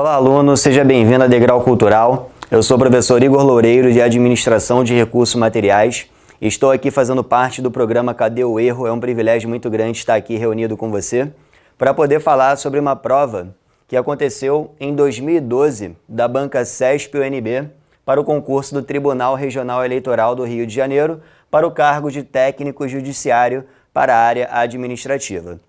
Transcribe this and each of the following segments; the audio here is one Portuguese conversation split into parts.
Olá, aluno, seja bem-vindo a Degrau Cultural. Eu sou o professor Igor Loureiro, de Administração de Recursos Materiais. Estou aqui fazendo parte do programa Cadê o Erro? É um privilégio muito grande estar aqui reunido com você para poder falar sobre uma prova que aconteceu em 2012 da banca CESP-UNB para o concurso do Tribunal Regional Eleitoral do Rio de Janeiro para o cargo de técnico judiciário para a área administrativa.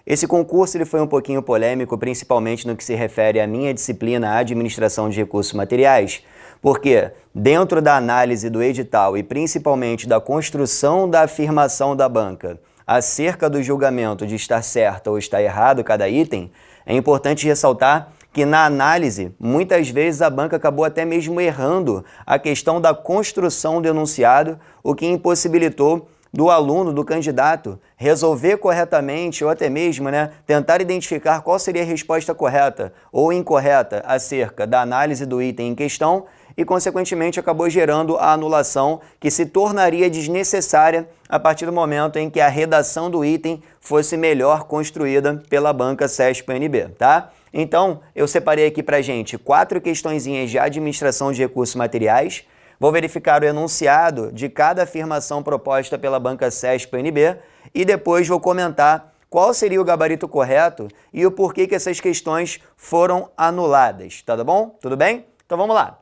Esse concurso ele foi um pouquinho polêmico, principalmente no que se refere à minha disciplina Administração de Recursos Materiais, porque dentro da análise do edital e principalmente da construção da afirmação da banca acerca do julgamento de estar certo ou estar errado cada item, é importante ressaltar que na análise, muitas vezes a banca acabou até mesmo errando a questão da construção do enunciado, o que impossibilitou do aluno, do candidato, resolver corretamente ou até mesmo tentar identificar qual seria a resposta correta ou incorreta acerca da análise do item em questão e, consequentemente, acabou gerando a anulação que se tornaria desnecessária a partir do momento em que a redação do item fosse melhor construída pela banca CESP-UNB, tá? Então, eu separei aqui pra gente 4 questõezinhas de administração de recursos materiais. Vou verificar o enunciado de cada afirmação proposta pela banca CESP-UNB e depois vou comentar qual seria o gabarito correto e o porquê que essas questões foram anuladas, tá bom? Tudo bem? Então vamos lá.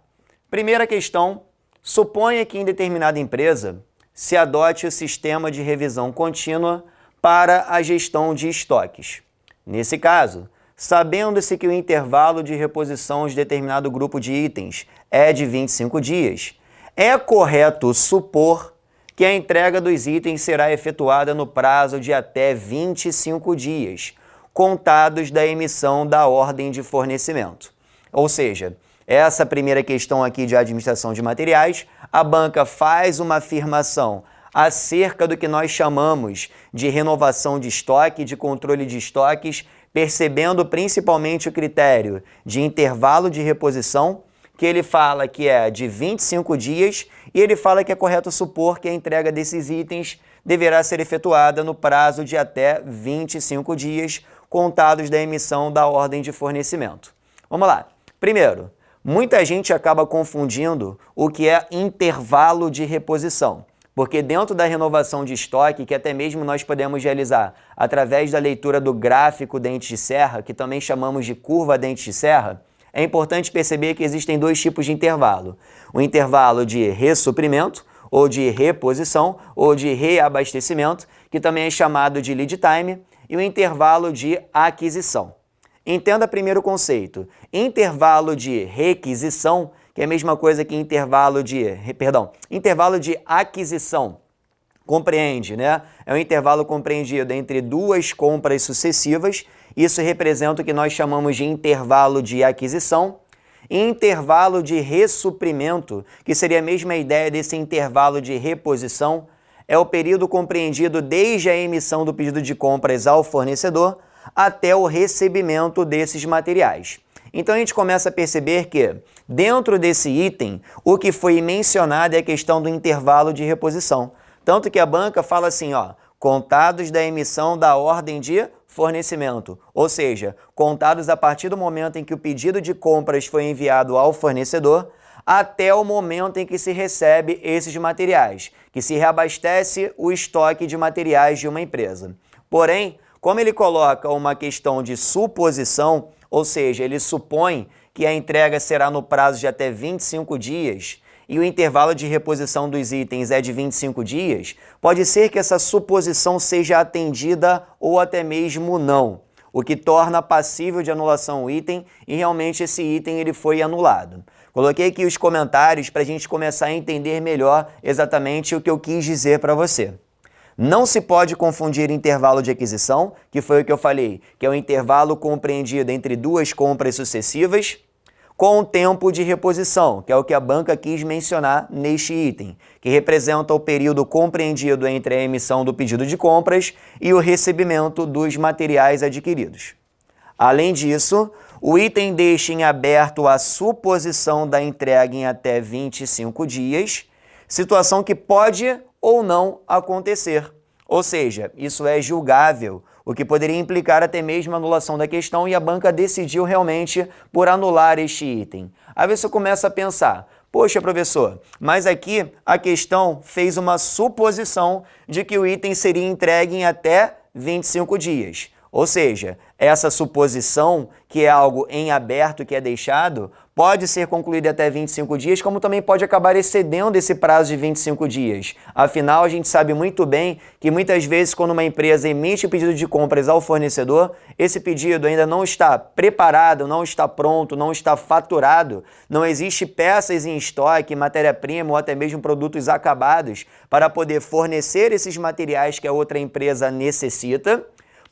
Primeira questão, suponha que em determinada empresa se adote o sistema de revisão contínua para a gestão de estoques. Nesse caso, sabendo-se que o intervalo de reposição de determinado grupo de itens é de 25 dias, é correto supor que a entrega dos itens será efetuada no prazo de até 25 dias, contados da emissão da ordem de fornecimento. Ou seja, essa primeira questão aqui de administração de materiais, a banca faz uma afirmação acerca do que nós chamamos de renovação de estoque, de controle de estoques, percebendo principalmente o critério de intervalo de reposição, que ele fala que é de 25 dias e ele fala que é correto supor que a entrega desses itens deverá ser efetuada no prazo de até 25 dias, contados da emissão da ordem de fornecimento. Vamos lá. Primeiro, muita gente acaba confundindo o que é intervalo de reposição, porque dentro da renovação de estoque, que até mesmo nós podemos realizar através da leitura do gráfico dente de serra, que também chamamos de curva dente de serra, é importante perceber que existem 2 tipos de intervalo. O intervalo de ressuprimento, ou de reposição, ou de reabastecimento, que também é chamado de lead time, e o intervalo de aquisição. Entenda primeiro o conceito. Intervalo de requisição, que é a mesma coisa que intervalo de aquisição. Compreende, né? É um intervalo compreendido entre 2 compras sucessivas. Isso representa o que nós chamamos de intervalo de aquisição. E intervalo de ressuprimento, que seria a mesma ideia desse intervalo de reposição, é o período compreendido desde a emissão do pedido de compras ao fornecedor até o recebimento desses materiais. Então a gente começa a perceber que, dentro desse item, o que foi mencionado é a questão do intervalo de reposição. Tanto que a banca fala assim, contados da emissão da ordem de fornecimento, ou seja, contados a partir do momento em que o pedido de compras foi enviado ao fornecedor até o momento em que se recebe esses materiais, que se reabastece o estoque de materiais de uma empresa. Porém, como ele coloca uma questão de suposição, ou seja, ele supõe que a entrega será no prazo de até 25 dias, e o intervalo de reposição dos itens é de 25 dias, pode ser que essa suposição seja atendida ou até mesmo não, o que torna passível de anulação o item e realmente esse item ele foi anulado. Coloquei aqui os comentários para a gente começar a entender melhor exatamente o que eu quis dizer para você. Não se pode confundir intervalo de aquisição, que foi o que eu falei, que é o intervalo compreendido entre 2 compras sucessivas, com o tempo de reposição, que é o que a banca quis mencionar neste item, que representa o período compreendido entre a emissão do pedido de compras e o recebimento dos materiais adquiridos. Além disso, o item deixa em aberto a suposição da entrega em até 25 dias, situação que pode ou não acontecer. Ou seja, isso é julgável, o que poderia implicar até mesmo a anulação da questão, e a banca decidiu realmente por anular este item. Aí você começa a pensar, poxa, professor, mas aqui a questão fez uma suposição de que o item seria entregue em até 25 dias. Ou seja, essa suposição, que é algo em aberto que é deixado, pode ser concluída até 25 dias, como também pode acabar excedendo esse prazo de 25 dias. Afinal, a gente sabe muito bem que muitas vezes quando uma empresa emite o pedido de compras ao fornecedor, esse pedido ainda não está preparado, não está pronto, não está faturado, não existe peças em estoque, matéria-prima ou até mesmo produtos acabados para poder fornecer esses materiais que a outra empresa necessita.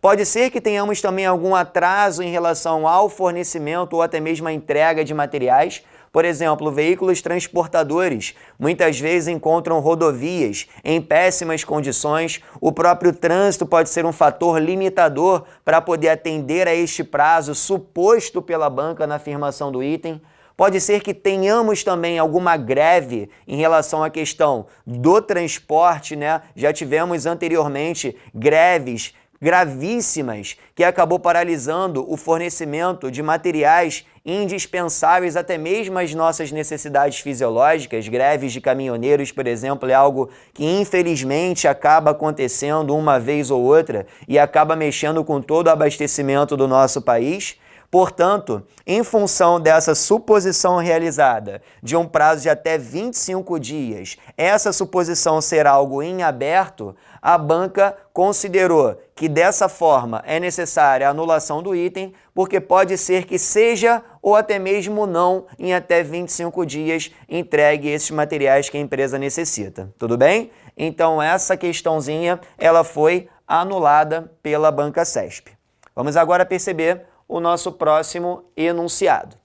Pode ser que tenhamos também algum atraso em relação ao fornecimento ou até mesmo à entrega de materiais. Por exemplo, veículos transportadores muitas vezes encontram rodovias em péssimas condições. O próprio trânsito pode ser um fator limitador para poder atender a este prazo suposto pela banca na afirmação do item. Pode ser que tenhamos também alguma greve em relação à questão do transporte, né? Já tivemos anteriormente greves gravíssimas que acabou paralisando o fornecimento de materiais indispensáveis até mesmo às nossas necessidades fisiológicas. Greves de caminhoneiros, por exemplo, é algo que infelizmente acaba acontecendo uma vez ou outra e acaba mexendo com todo o abastecimento do nosso país. Portanto, em função dessa suposição realizada de um prazo de até 25 dias, essa suposição ser algo em aberto, a banca considerou que dessa forma é necessária a anulação do item, porque pode ser que seja ou até mesmo não em até 25 dias entregue esses materiais que a empresa necessita. Tudo bem? Então essa questãozinha ela foi anulada pela banca CESP. Vamos agora perceber o nosso próximo enunciado.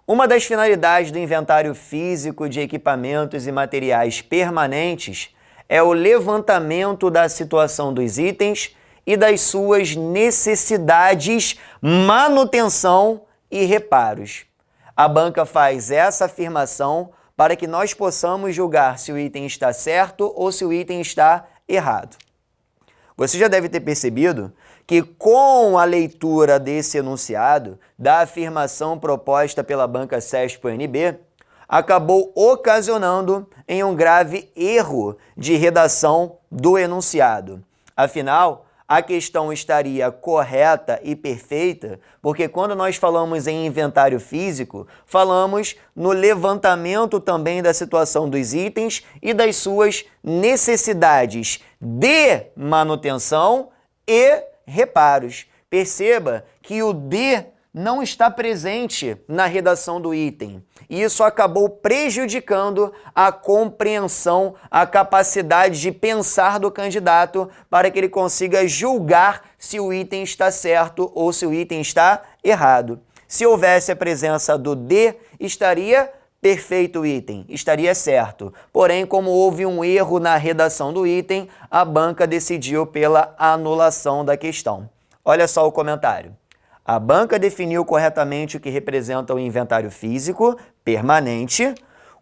Uma das finalidades do inventário físico de equipamentos e materiais permanentes é o levantamento da situação dos itens e das suas necessidades, manutenção e reparos. A banca faz essa afirmação para que nós possamos julgar se o item está certo ou se o item está errado. Você já deve ter percebido que com a leitura desse enunciado, da afirmação proposta pela banca CESP-UNB, acabou ocasionando em um grave erro de redação do enunciado. Afinal, a questão estaria correta e perfeita, porque quando nós falamos em inventário físico, falamos no levantamento também da situação dos itens e das suas necessidades de manutenção e reparos. Perceba que o de não está presente na redação do item. E isso acabou prejudicando a compreensão, a capacidade de pensar do candidato para que ele consiga julgar se o item está certo ou se o item está errado. Se houvesse a presença do de, estaria perfeito o item, estaria certo. Porém, como houve um erro na redação do item, a banca decidiu pela anulação da questão. Olha só o comentário. A banca definiu corretamente o que representa o inventário físico permanente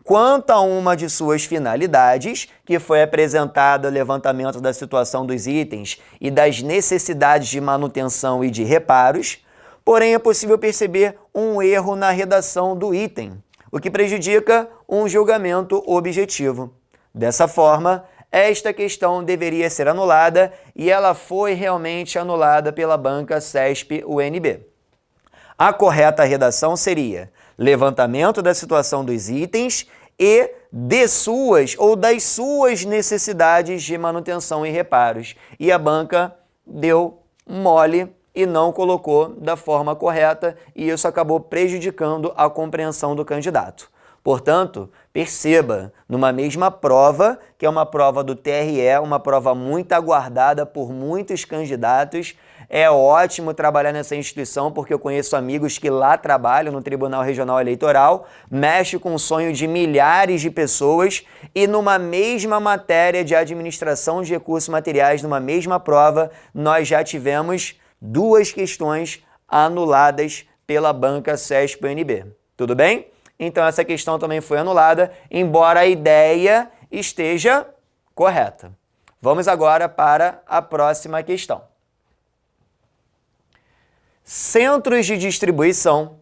quanto a uma de suas finalidades, que foi apresentada o levantamento da situação dos itens e das necessidades de manutenção e de reparos, porém é possível perceber um erro na redação do item, o que prejudica um julgamento objetivo. Dessa forma, esta questão deveria ser anulada e ela foi realmente anulada pela banca CESP-UNB. A correta redação seria levantamento da situação dos itens e de suas ou das suas necessidades de manutenção e reparos. E a banca deu mole e não colocou da forma correta e isso acabou prejudicando a compreensão do candidato. Portanto, perceba, numa mesma prova, que é uma prova do TRE, uma prova muito aguardada por muitos candidatos, é ótimo trabalhar nessa instituição porque eu conheço amigos que lá trabalham no Tribunal Regional Eleitoral, mexe com o sonho de milhares de pessoas e numa mesma matéria de administração de recursos materiais, numa mesma prova, nós já tivemos duas questões anuladas pela banca CESP-UNB. Tudo bem? Então essa questão também foi anulada, embora a ideia esteja correta. Vamos agora para a próxima questão. Centros de distribuição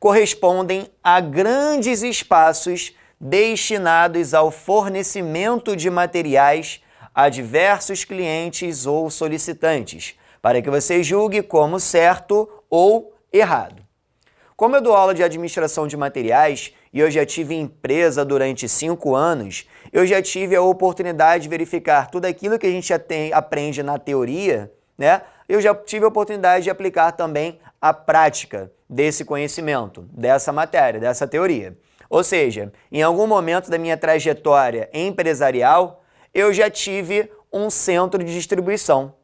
correspondem a grandes espaços destinados ao fornecimento de materiais a diversos clientes ou solicitantes, para que você julgue como certo ou errado. Como eu dou aula de administração de materiais e eu já tive empresa durante 5 anos, eu já tive a oportunidade de verificar tudo aquilo que a gente aprende na teoria, né? Eu já tive a oportunidade de aplicar também a prática desse conhecimento, dessa matéria, dessa teoria. Ou seja, em algum momento da minha trajetória empresarial, eu já tive um centro de distribuição.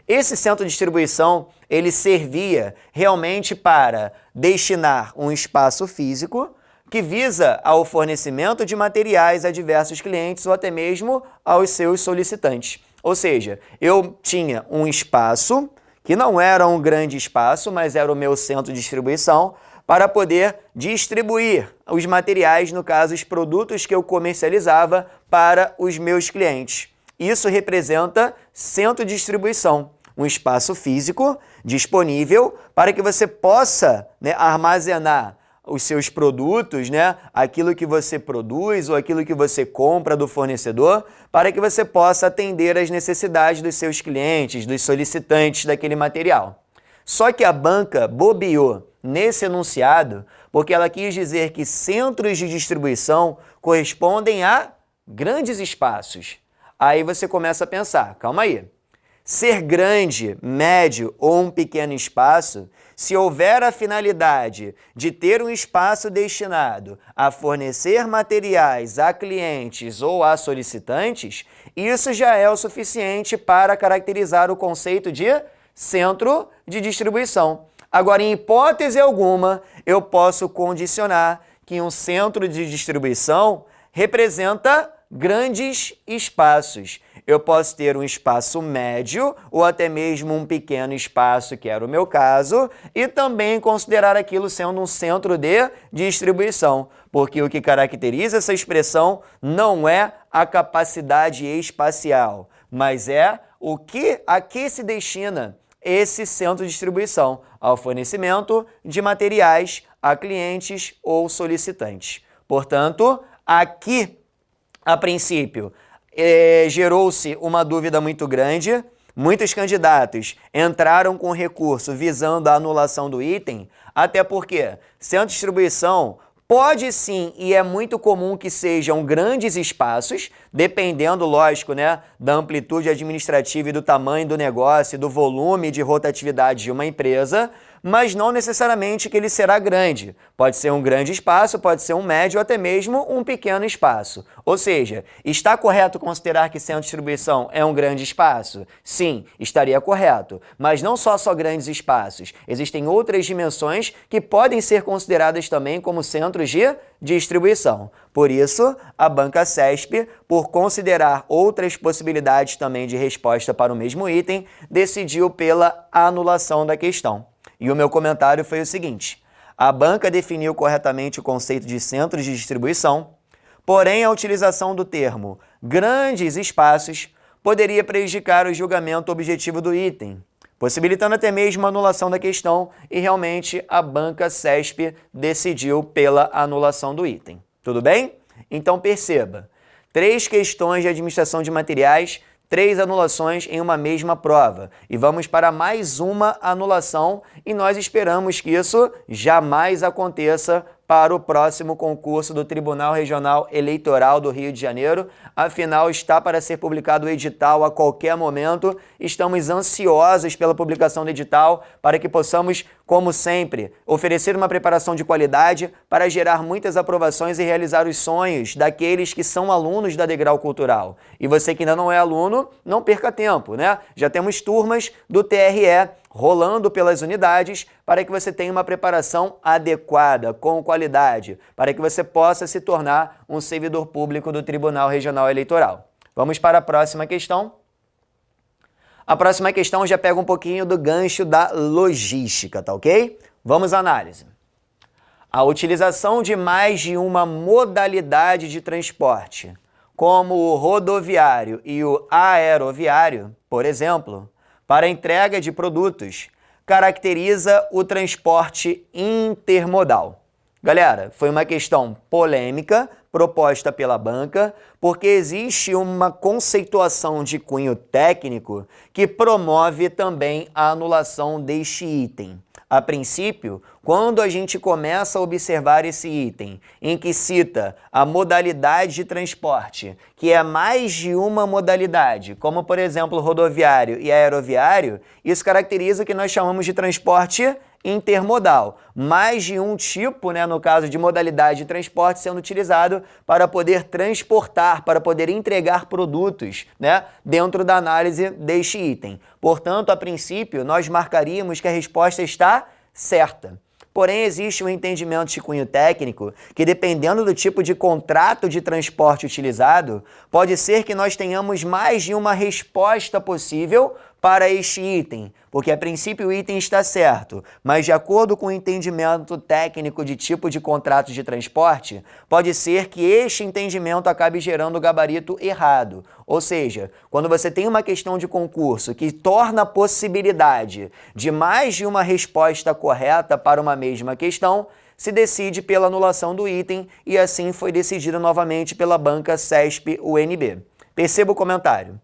Esse centro de distribuição, ele servia realmente para destinar um espaço físico que visa ao fornecimento de materiais a diversos clientes ou até mesmo aos seus solicitantes. Ou seja, eu tinha um espaço que não era um grande espaço, mas era o meu centro de distribuição, para poder distribuir os materiais, no caso, os produtos que eu comercializava para os meus clientes. Isso representa centro de distribuição, um espaço físico disponível para que você possa, armazenar os seus produtos, aquilo que você produz ou aquilo que você compra do fornecedor, para que você possa atender às necessidades dos seus clientes, dos solicitantes daquele material. Só que a banca bobeou nesse enunciado porque ela quis dizer que centros de distribuição correspondem a grandes espaços. Aí você começa a pensar, calma aí, ser grande, médio ou um pequeno espaço, se houver a finalidade de ter um espaço destinado a fornecer materiais a clientes ou a solicitantes, isso já é o suficiente para caracterizar o conceito de centro de distribuição. Agora, em hipótese alguma, eu posso condicionar que um centro de distribuição representa grandes espaços. Eu posso ter um espaço médio ou até mesmo um pequeno espaço, que era o meu caso, e também considerar aquilo sendo um centro de distribuição, porque o que caracteriza essa expressão não é a capacidade espacial, mas é a que se destina esse centro de distribuição, ao fornecimento de materiais a clientes ou solicitantes. Portanto, aqui, a princípio, gerou-se uma dúvida muito grande. Muitos candidatos entraram com recurso visando a anulação do item, até porque centro de distribuição pode sim, e é muito comum que sejam grandes espaços, dependendo, lógico, da amplitude administrativa e do tamanho do negócio, do volume de rotatividade de uma empresa, mas não necessariamente que ele será grande. Pode ser um grande espaço, pode ser um médio ou até mesmo um pequeno espaço. Ou seja, está correto considerar que centro de distribuição é um grande espaço? Sim, estaria correto. Mas não só grandes espaços. Existem outras dimensões que podem ser consideradas também como centros de distribuição. Por isso, a banca CESP, por considerar outras possibilidades também de resposta para o mesmo item, decidiu pela anulação da questão. E o meu comentário foi o seguinte: a banca definiu corretamente o conceito de centros de distribuição, porém a utilização do termo grandes espaços poderia prejudicar o julgamento objetivo do item, possibilitando até mesmo a anulação da questão, e realmente a banca CESP decidiu pela anulação do item. Tudo bem? Então perceba, 3 questões de administração de materiais, 3 anulações em uma mesma prova. E vamos para mais uma anulação e nós esperamos que isso jamais aconteça para o próximo concurso do Tribunal Regional Eleitoral do Rio de Janeiro. Afinal, está para ser publicado o edital a qualquer momento. Estamos ansiosos pela publicação do edital para que possamos, como sempre, oferecer uma preparação de qualidade para gerar muitas aprovações e realizar os sonhos daqueles que são alunos da Degrau Cultural. E você que ainda não é aluno, não perca tempo, Já temos turmas do TRE rolando pelas unidades para que você tenha uma preparação adequada, com qualidade, para que você possa se tornar um servidor público do Tribunal Regional Eleitoral. Vamos para a próxima questão. A próxima questão já pega um pouquinho do gancho da logística, tá ok? Vamos à análise. A utilização de mais de uma modalidade de transporte, como o rodoviário e o aeroviário, por exemplo, para a entrega de produtos, caracteriza o transporte intermodal? Galera, foi uma questão polêmica proposta pela banca, porque existe uma conceituação de cunho técnico que promove também a anulação deste item. A princípio, quando a gente começa a observar esse item, em que cita a modalidade de transporte, que é mais de uma modalidade, como por exemplo rodoviário e aeroviário, isso caracteriza o que nós chamamos de transporte intermodal. Mais de um tipo, no caso de modalidade de transporte, sendo utilizado para poder transportar, para poder entregar produtos, dentro da análise deste item. Portanto, a princípio, nós marcaríamos que a resposta está certa. Porém, existe um entendimento de cunho técnico que, dependendo do tipo de contrato de transporte utilizado, pode ser que nós tenhamos mais de uma resposta possível para este item, porque a princípio o item está certo, mas de acordo com o entendimento técnico de tipo de contrato de transporte, pode ser que este entendimento acabe gerando o gabarito errado. Ou seja, quando você tem uma questão de concurso que torna a possibilidade de mais de uma resposta correta para uma mesma questão, se decide pela anulação do item e assim foi decidido novamente pela banca CESP-UNB. Perceba o comentário.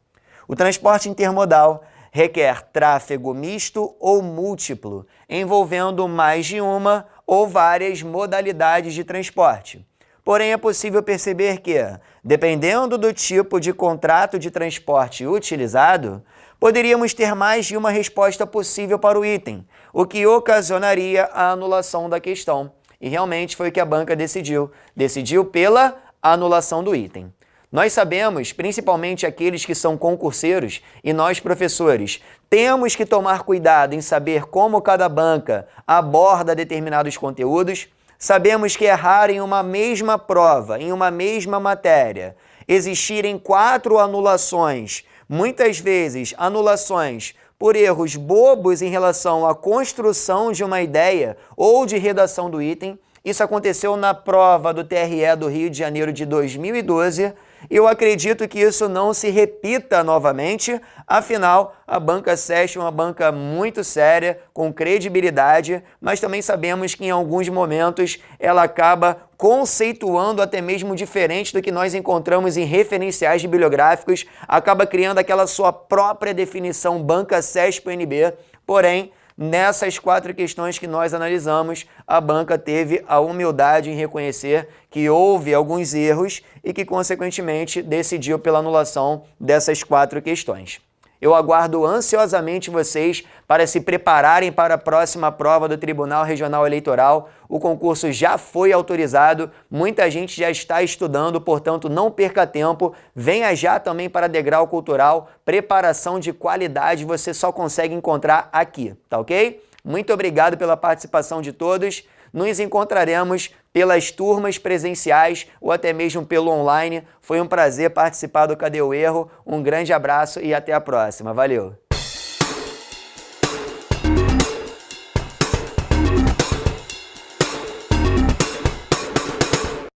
O transporte intermodal requer tráfego misto ou múltiplo, envolvendo mais de uma ou várias modalidades de transporte. Porém, é possível perceber que, dependendo do tipo de contrato de transporte utilizado, poderíamos ter mais de uma resposta possível para o item, o que ocasionaria a anulação da questão. E realmente foi o que a banca decidiu. Decidiu pela anulação do item. Nós sabemos, principalmente aqueles que são concurseiros, e nós, professores, temos que tomar cuidado em saber como cada banca aborda determinados conteúdos. Sabemos que é raro em uma mesma prova, em uma mesma matéria, existirem 4 anulações, muitas vezes anulações por erros bobos em relação à construção de uma ideia ou de redação do item. Isso aconteceu na prova do TRE do Rio de Janeiro de 2012. Eu acredito que isso não se repita novamente, afinal, a banca CESP é uma banca muito séria, com credibilidade, mas também sabemos que em alguns momentos ela acaba conceituando até mesmo diferente do que nós encontramos em referenciais bibliográficos, acaba criando aquela sua própria definição banca CESP-UNB, porém, nessas 4 questões que nós analisamos, a banca teve a humildade em reconhecer que houve alguns erros e que, consequentemente, decidiu pela anulação dessas 4 questões. Eu aguardo ansiosamente vocês para se prepararem para a próxima prova do Tribunal Regional Eleitoral. O concurso já foi autorizado, muita gente já está estudando, portanto não perca tempo. Venha já também para Degrau Cultural, preparação de qualidade você só consegue encontrar aqui, tá ok? Muito obrigado pela participação de todos. Nos encontraremos pelas turmas presenciais ou até mesmo pelo online. Foi um prazer participar do Cadê o Erro? Um grande abraço e até a próxima. Valeu!